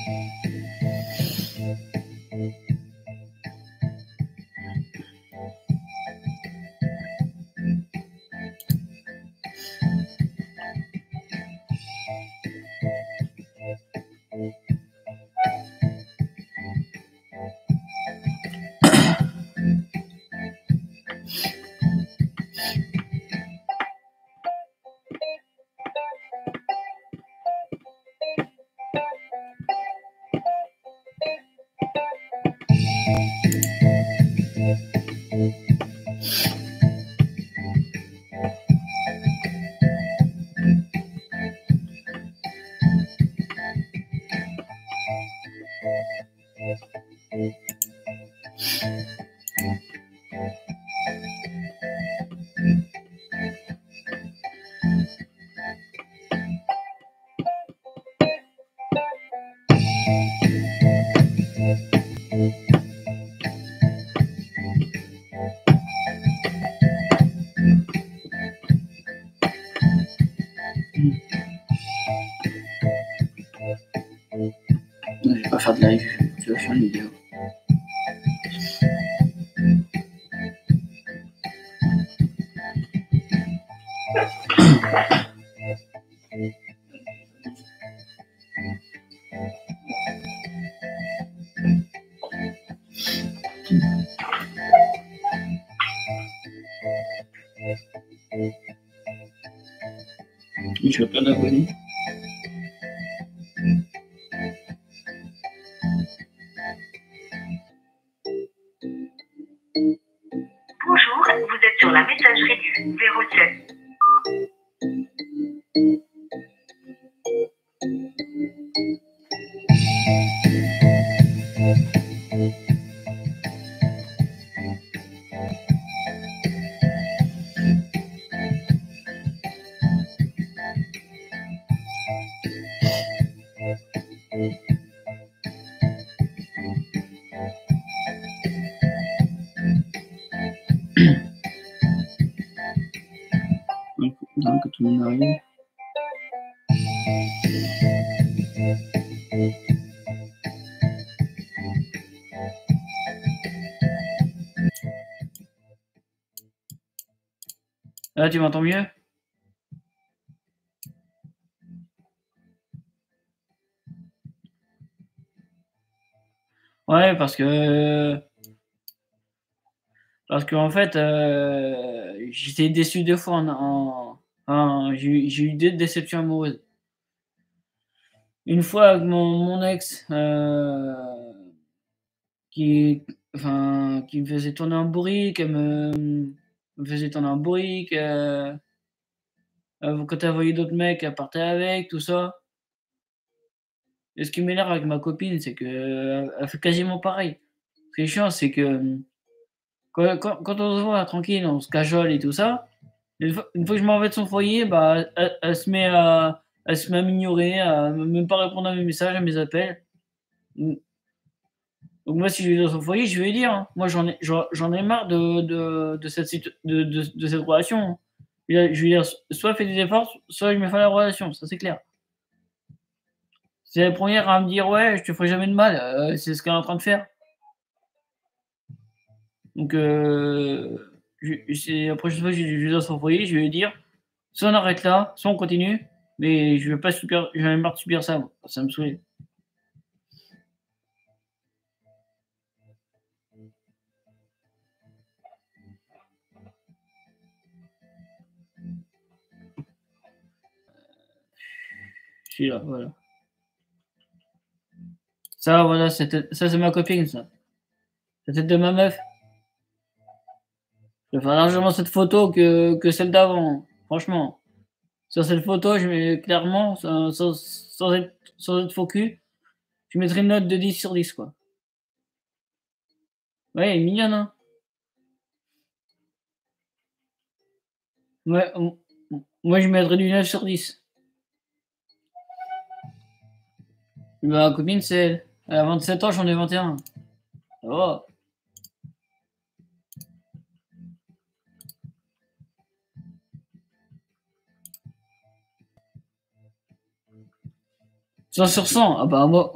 Je vais pas faire de live, je vais faire une vidéo. Je veux plein d'abonnés. Bonjour, vous êtes sur la messagerie du 07. Donc, tout le monde arrive. Là, tu m'entends mieux? Ouais, parce qu'en fait, j'étais déçu 2 fois j'ai eu 2 déceptions amoureuses. Une fois avec mon ex, qui me faisait tourner en bourrique, elle me faisait tourner en bourrique, quand elle voyait d'autres mecs, elle partait avec, tout ça. Et ce qui m'énerve avec ma copine, c'est qu'elle elle fait quasiment pareil. Ce qui est chiant, c'est que, quand on se voit tranquille, on se cajole et tout ça, une fois que je m'en vais de son foyer, bah, elle se met à m'ignorer, à même pas répondre à mes messages, à mes appels. Donc moi, si je vais dans son foyer, je vais lui dire, hein. Moi, j'en ai marre de cette relation, hein. Je vais dire: «Soit fais des efforts, soit je mets fin à la relation», ça c'est clair. C'est la première à me dire: «Ouais, je te ferai jamais de mal», c'est ce qu'elle est en train de faire. Donc c'est la prochaine fois que je vais dans son foyer, je vais lui dire: «Soit on arrête là, soit on continue, mais je veux pas subir, j'en ai marre de subir ça moi, ça me saoule». Je suis là, voilà. Ça, voilà, ça c'est ma copine ça. La tête de ma meuf. Je préfère largement cette photo que celle d'avant, franchement. Sur cette photo, je mets clairement, sans être faux cul, je mettrais une note de 10/10 quoi. Ouais, elle est mignonne, hein? Ouais, moi je mettrais du 9/10. Ma copine, c'est elle. Elle a 27 ans, j'en ai 21. Ça va. Cent sur 100. Ah bah moi,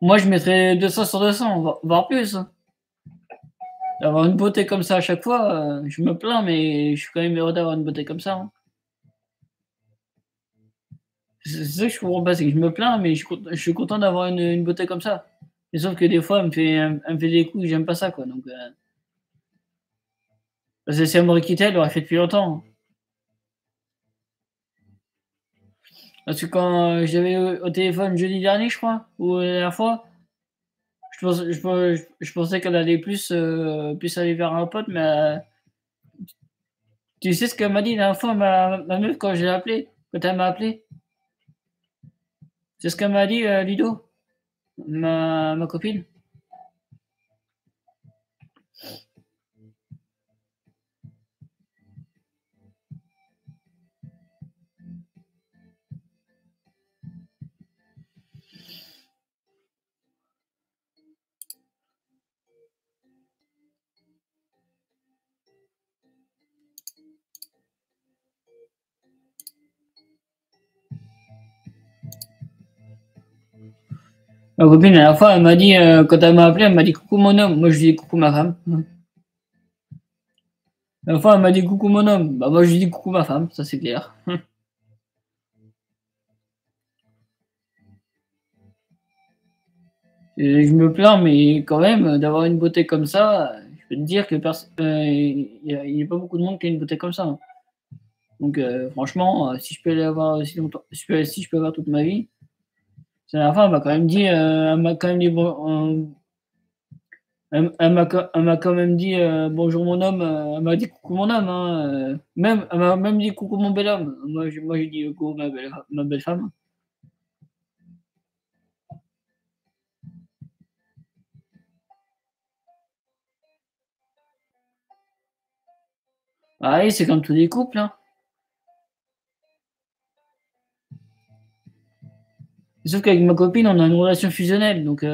Moi, je mettrais 200 sur 200, voire plus, hein. D'avoir une beauté comme ça à chaque fois, je me plains, mais je suis quand même heureux d'avoir une beauté comme ça, hein. C'est ça que je comprends pas, c'est que je me plains, mais je suis content d'avoir une beauté comme ça. Mais sauf que des fois, elle me fait des coups, j'aime pas ça, quoi, donc parce que si elle m'aurait quitté, elle l'aurait fait depuis longtemps, hein. Parce que quand, j'avais au téléphone jeudi dernier, je crois, ou la dernière fois, je pensais qu'elle allait plus aller vers un pote, mais tu sais ce qu'elle m'a dit la dernière fois, ma meuf, quand je l'ai appelée, quand elle m'a appelé? C'est ce qu'elle m'a dit, Ludo, ma copine. Ma copine, la dernière fois, elle m'a dit, quand elle m'a appelé, elle m'a dit coucou mon homme. Moi, je lui dis coucou ma femme. La dernière fois, elle m'a dit coucou mon homme. Bah, moi, je lui dis coucou ma femme, ça c'est clair. Et je me plains, mais quand même, d'avoir une beauté comme ça, je peux te dire que il y a pas beaucoup de monde qui a une beauté comme ça, hein. Donc, franchement, si je peux l'avoir aussi longtemps, si je peux avoir toute ma vie, la dernière fois, elle m'a quand même dit bon, elle m'a quand même dit bonjour mon homme, elle m'a dit coucou mon homme, hein, même, elle m'a même dit coucou mon bel homme. Moi, j'ai dit coucou ma belle femme. Ah oui, c'est comme tous les couples, hein. Sauf qu'avec ma copine, on a une relation fusionnelle, donc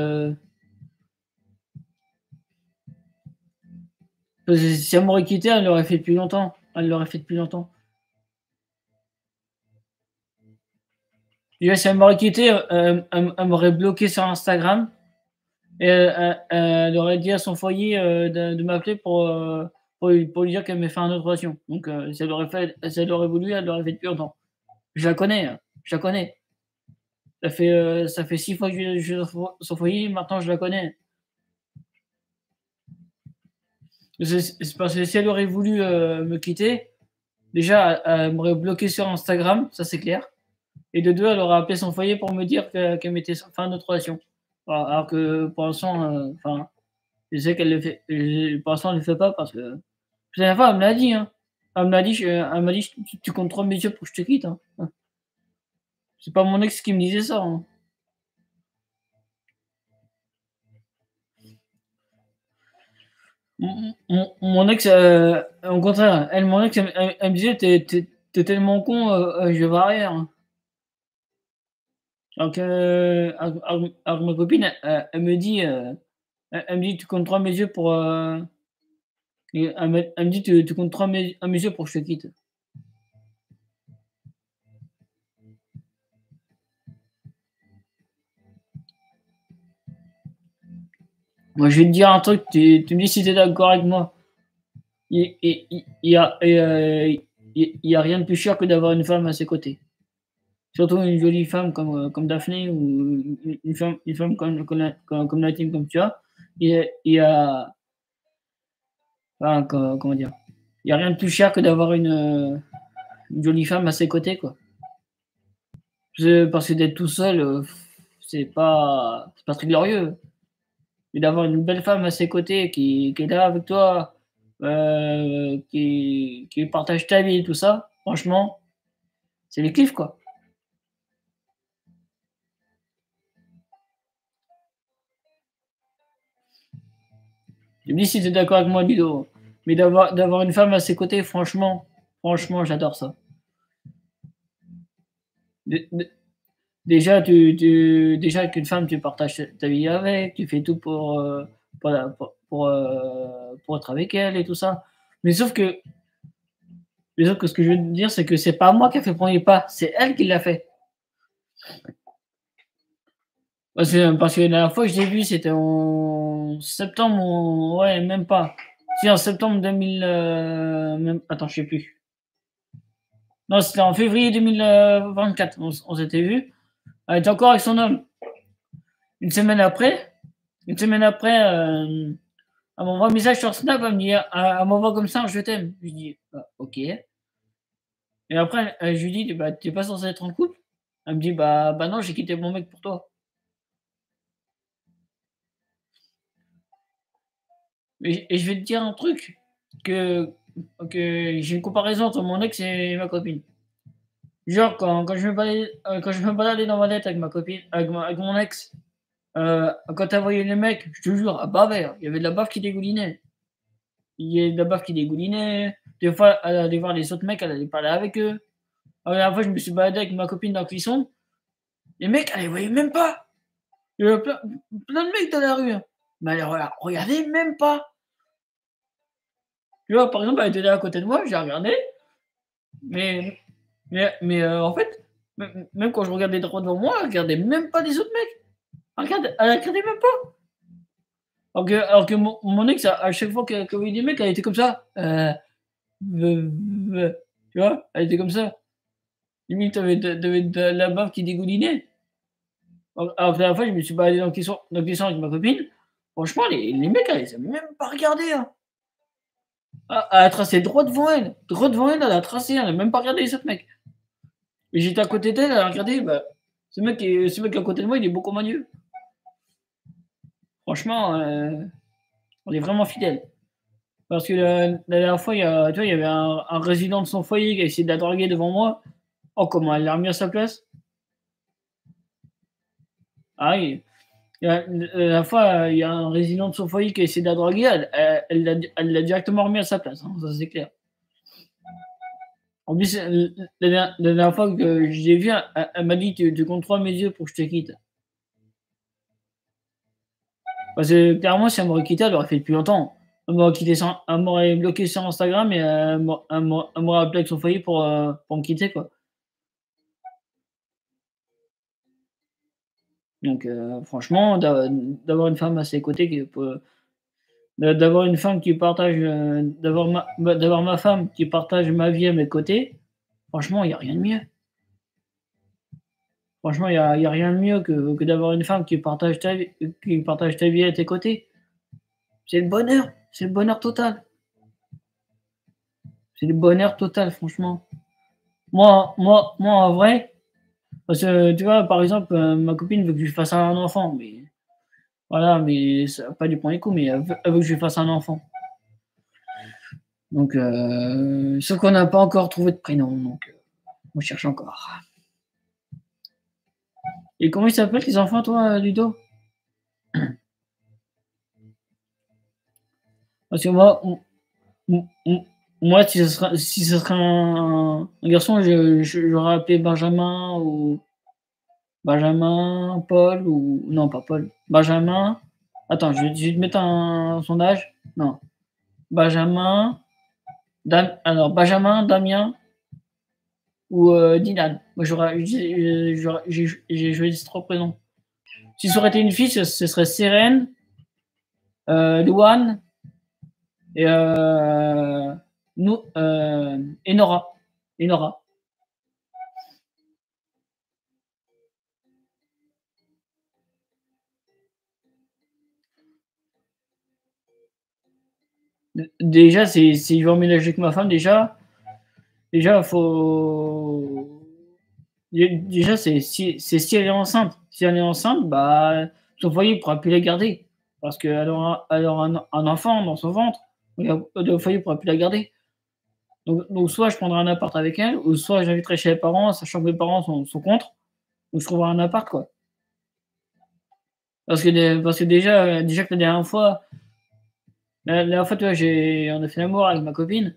si elle m'aurait quitté, elle l'aurait fait depuis longtemps. Elle l'aurait fait depuis longtemps. Déjà, si elle m'aurait quitté, elle m'aurait bloqué sur Instagram et elle aurait dit à son foyer de m'appeler pour lui dire qu'elle m'ait fait une autre relation. Donc, si elle aurait voulu, elle l'aurait fait depuis longtemps. Je la connais, hein, je la connais. Ça fait 6 fois que je suis dans son foyer, maintenant je la connais. C'est parce que si elle aurait voulu me quitter, déjà, elle m'aurait bloqué sur Instagram, ça c'est clair. Et de deux, elle aurait appelé son foyer pour me dire qu'elle mettait fin à notre relation. Alors que pour l'instant, enfin, je sais qu'elle le fait. Pour l'instant, elle le fait pas parce que. La dernière fois, elle me l'a dit, hein. Elle m'a dit, tu comptes 3 messieurs pour que je te quitte, hein. C'est pas mon ex qui me disait ça, hein. Mon ex, au contraire, mon ex, elle me disait, t'es tellement con, je vais varrir, hein. Donc, alors ma copine, elle me dit, elle me dit, tu comptes 3 messieurs pour. Et elle me dit: «Tu comptes 3 à mes yeux pour que je te quitte». Moi, je vais te dire un truc, tu me dis si tu es d'accord avec moi. Il y a il y a rien de plus cher que d'avoir une femme à ses côtés. Surtout une jolie femme comme Daphné ou une femme comme Nadine, comme tu as. Il y a enfin, comment dire? Il y a rien de plus cher que d'avoir une jolie femme à ses côtés, quoi. Parce que d'être tout seul, c'est pas très glorieux. Et d'avoir une belle femme à ses côtés qui est là avec toi, qui partage ta vie et tout ça, franchement, c'est le kiff, quoi. Tu me dis si tu es d'accord avec moi, Ludo. Mais d'avoir une femme à ses côtés, franchement, j'adore ça. Dé dé déjà qu'une femme, tu partages ta vie avec, tu fais tout pour être avec elle et tout ça. Mais sauf que ce que je veux te dire, c'est que c'est pas moi qui a fait le 1er pas, c'est elle qui l'a fait. Parce que la dernière fois que je l'ai vu, c'était en septembre, ouais, même pas. Si, en septembre 2000, attends, je sais plus. Non, c'était en février 2024. On s'était vu. Elle était encore avec son homme. Une semaine après, elle m'envoie un message sur Snap, elle m'envoie comme ça, je t'aime. Je lui dis, bah, ok. Et après, je lui dis, bah, t'es pas censé être en couple? Elle me dit, bah non, j'ai quitté mon mec pour toi. Et je vais te dire un truc, que j'ai une comparaison entre mon ex et ma copine. Genre, quand je me baladais dans ma tête avec ma copine, avec mon ex, quand elle voyait les mecs, je te jure, elle bavait, il y avait de la bave qui dégoulinait. Il y avait de la bave qui dégoulinait. Des fois, elle allait voir les autres mecs, elle allait parler avec eux. La dernière fois, je me suis baladé avec ma copine dans le cuisson. Les mecs, elle les voyait même pas. Il y avait plein de mecs dans la rue, hein. Mais elle les regardait même pas. Tu vois, par exemple, elle était là à côté de moi, j'ai regardé, mais en fait, même quand je regardais droit devant moi, elle regardait même pas les autres mecs. Elle regardait même pas. Alors que mon ex, à chaque fois qu'elle voyait des mecs, elle était comme ça. Tu vois? Elle était comme ça. Limite, tu avais de la bave qui dégoulinait. Alors que la dernière fois, je me suis baladé dans le caisson avec ma copine. Franchement, les mecs, elle les a même pas regardés, hein. Ah, elle a tracé droit devant elle. Droit devant elle, elle a tracé, elle a même pas regardé les autres mecs. Et j'étais à côté d'elle, elle a regardé, bah, ce mec à côté de moi, il est beaucoup moins mieux. Franchement, on est vraiment fidèles. Parce que la dernière fois, tu vois, il y avait un résident de son foyer qui a essayé de la draguer devant moi. Oh, comment elle l'a remis à sa place. Ah oui. La dernière fois, il y a un résident de son foyer qui a essayé de la draguer, elle l'a directement remis à sa place, hein, ça c'est clair. En plus, la dernière fois que je l'ai vue, elle m'a dit, tu comptes 3 mes yeux pour que je te quitte. Parce que clairement, si elle m'aurait quitté, elle l'aurait fait depuis longtemps. Elle m'aurait bloqué sur Instagram et elle m'aurait appelé avec son foyer pour me quitter, quoi. Donc, franchement, d'avoir une femme à ses côtés qui peut, d'avoir une femme qui partage, d'avoir ma femme qui partage ma vie à mes côtés, franchement, il n'y a rien de mieux. Franchement, il y a rien de mieux que d'avoir une femme qui partage ta vie à tes côtés. C'est le bonheur total. C'est le bonheur total, franchement. Moi, en vrai, parce que tu vois, par exemple, ma copine veut que je lui fasse un enfant, mais voilà, mais ça pas du premier coup, mais elle veut que je lui fasse un enfant. Donc, sauf qu'on n'a pas encore trouvé de prénom, donc on cherche encore. Et comment ils s'appellent tes enfants, toi, Ludo? Parce que moi, si ce serait un garçon, j'aurais appelé Benjamin ou Benjamin, Paul ou non, pas Paul. Benjamin. Attends, je vais te mettre son âge. Non. Benjamin. Alors, Benjamin, Damien ou Dylan. Moi, j'ai joué ces 3 prénoms. Si ça aurait été une fille, ce serait Sérène, Louane et et Nora. Et Nora. Déjà, si je veux emménager avec ma femme, déjà, faut. Déjà, c'est si elle est enceinte. Si elle est enceinte, bah, son foyer ne pourra plus la garder. Parce qu'elle aura un enfant dans son ventre. Le foyer ne pourra plus la garder. Donc, soit je prendrai un appart avec elle, ou soit j'inviterai chez les parents, sachant que mes parents sont contre. Donc, je trouverai un appart, quoi. Parce que déjà que la dernière fois, tu vois, on a fait l'amour avec ma copine.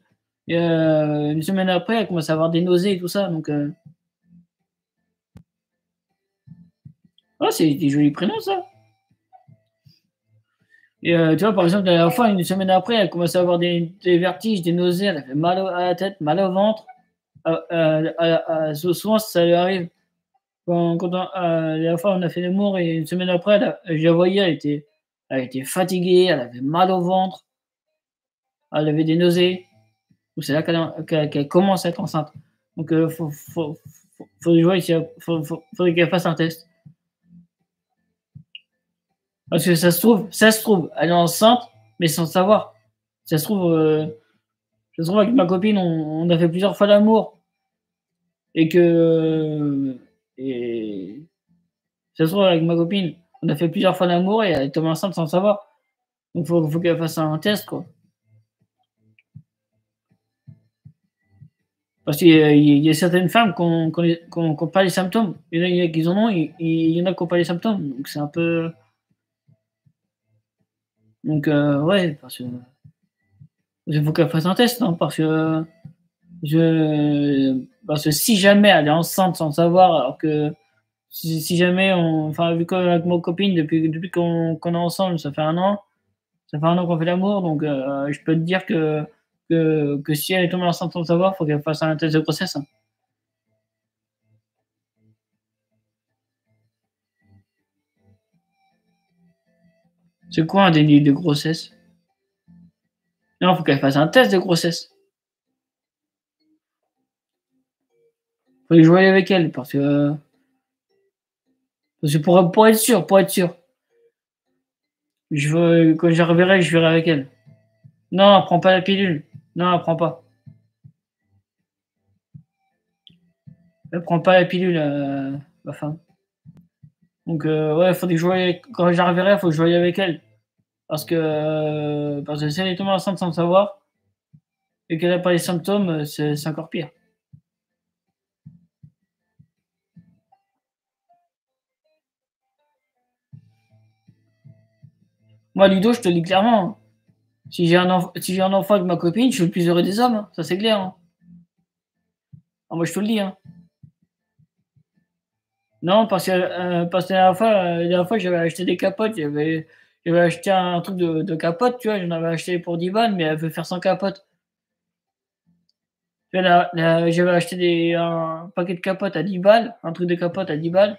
Et une semaine après, elle commence à avoir des nausées et tout ça. Donc, c'est des jolis prénoms, ça. Et tu vois, par exemple, la dernière fois, une semaine après, elle commence à avoir des vertiges, des nausées, elle a fait mal à la tête, mal au ventre. Souvent, ça lui arrive. La dernière fois, on a fait l'amour et une semaine après, je la voyais, elle était fatiguée, elle avait mal au ventre, elle avait des nausées. Donc c'est là qu'elle commence à être enceinte. Donc faudrait que je voie si elle faudrait qu'elle fasse un test. Parce que ça se trouve, elle est enceinte, mais sans le savoir. Ça se trouve, avec ma copine, on a fait plusieurs fois l'amour et que et ça se trouve avec ma copine, on a fait plusieurs fois l'amour et elle est tombée enceinte sans le savoir. Donc faut qu'elle fasse un test, quoi. Parce qu'il y a certaines femmes qui ont pas les symptômes. Il y en a qui en ont et il y en a qui ont pas les symptômes. Donc c'est un peu donc ouais, parce que il faut qu'elle fasse un test, hein, parce que si jamais elle est enceinte sans le savoir, alors que si jamais enfin vu qu'avec ma copine depuis qu'on est ensemble, ça fait un an qu'on fait l'amour, donc je peux te dire que si elle est tombée enceinte sans le savoir, faut qu'elle fasse un test de grossesse, hein. C'est quoi un déni de grossesse? Non, faut qu'elle fasse un test de grossesse. Faut que je voie avec elle parce que pour être sûr, quand je la reverrai, je verrai avec elle. Non, elle prend pas la pilule. Non, elle prend pas. Elle prend pas la pilule, ma femme. Donc ouais, faut que je voie quand je la reverrai, faut que je voie avec elle. Parce que si elle est tombée enceinte sans le savoir et qu'elle a pas les symptômes, c'est encore pire. Moi, Ludo, je te le dis clairement, hein. Si j'ai un enfant avec ma copine, je suis le plus heureux des hommes, hein. Ça c'est clair, hein. Ah, moi, je te le dis, hein. Non, parce que la dernière fois, j'avais acheté des capotes. J'avais acheté un truc de capote, tu vois. J'en avais acheté pour 10 balles, mais elle veut faire 100 capotes. Tu vois, j'avais acheté un paquet de capotes à 10 balles, un truc de capote à 10 balles.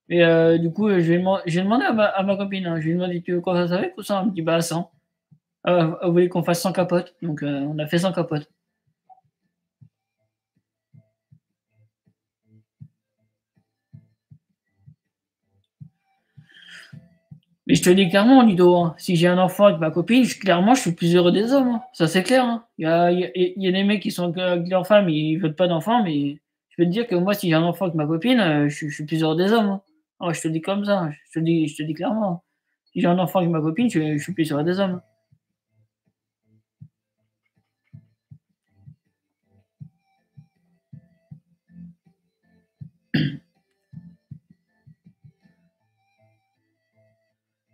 Et du coup, j'ai demandé à ma copine, hein, je lui ai demandé, tu veux qu'on fasse avec ou ça? Elle me dit, bah 100. Elle voulait qu'on fasse 100 capotes. Donc, on a fait 100 capotes. Mais je te dis clairement, Ludo, hein, si j'ai un enfant avec ma copine, clairement, je suis le plus heureux des hommes, hein. Ça, c'est clair, hein. Il y a des mecs qui sont avec leur femme, ils veulent pas d'enfants, mais je peux te dire que moi, si j'ai un enfant avec ma copine, je suis le plus heureux des hommes, hein. Ah, je te le dis comme ça, je te dis clairement. Si j'ai un enfant avec ma copine, je suis le plus heureux des hommes.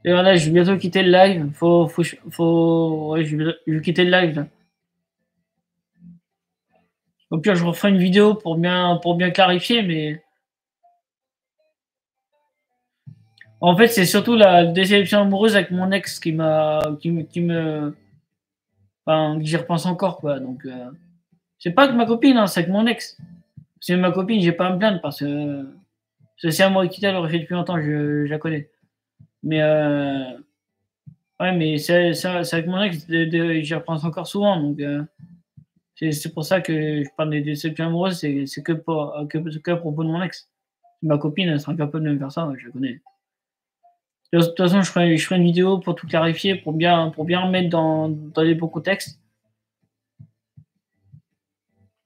Et voilà, je vais bientôt quitter le live. Ouais, je vais quitter le live, là. Au pire, je referai une vidéo pour bien clarifier, mais en fait, c'est surtout la déception amoureuse avec mon ex qui me, enfin, j'y repense encore, quoi. Donc, c'est pas que ma copine, hein, c'est avec mon ex. C'est ma copine, j'ai pas à me plaindre parce que si elle m'aurait quitté, elle aurait fait depuis longtemps, je la connais. Mais, ouais, mais c'est avec mon ex, j'y repense encore souvent. Donc, c'est pour ça que je parle des déceptions amoureuses, c'est que à propos de mon ex. Ma copine, elle sera incapable de me faire ça, je la connais. De toute façon, je ferai une vidéo pour tout clarifier, pour bien remettre dans les bons contextes.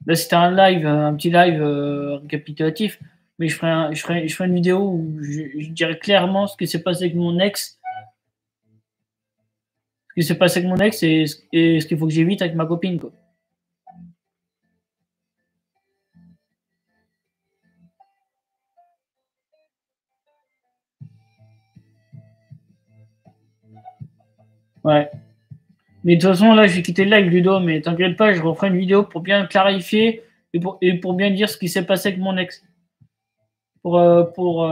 Là, c'était un petit live récapitulatif, mais je ferai une vidéo où je dirai clairement ce qui s'est passé avec mon ex, et ce qu'il faut que j'évite avec ma copine, quoi. Ouais. Mais de toute façon, là, je vais quitter le live, Ludo, mais t'inquiète pas, je referai une vidéo pour bien clarifier et pour bien dire ce qui s'est passé avec mon ex. Bah, pour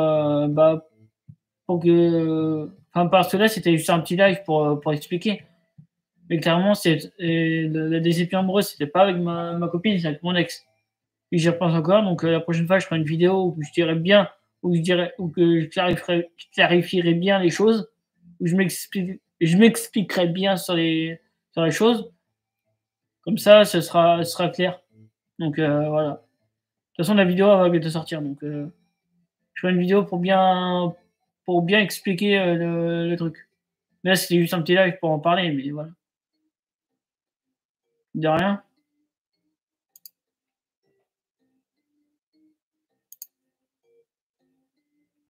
que. Enfin, parce que là, c'était juste un petit live pour expliquer. Mais clairement, la déception amoureuse, c'était pas avec ma copine, c'est avec mon ex. et j'y repense encore. Donc la prochaine fois, je ferai une vidéo où je dirai bien, où que je clarifierai bien les choses, où je m'expliquerai bien sur les choses. Comme ça, ce sera clair. Donc voilà. De toute façon, la vidéo elle va bientôt sortir. Donc je ferai une vidéo pour bien expliquer le truc. Mais là, c'était juste un petit live pour en parler, mais voilà. De rien.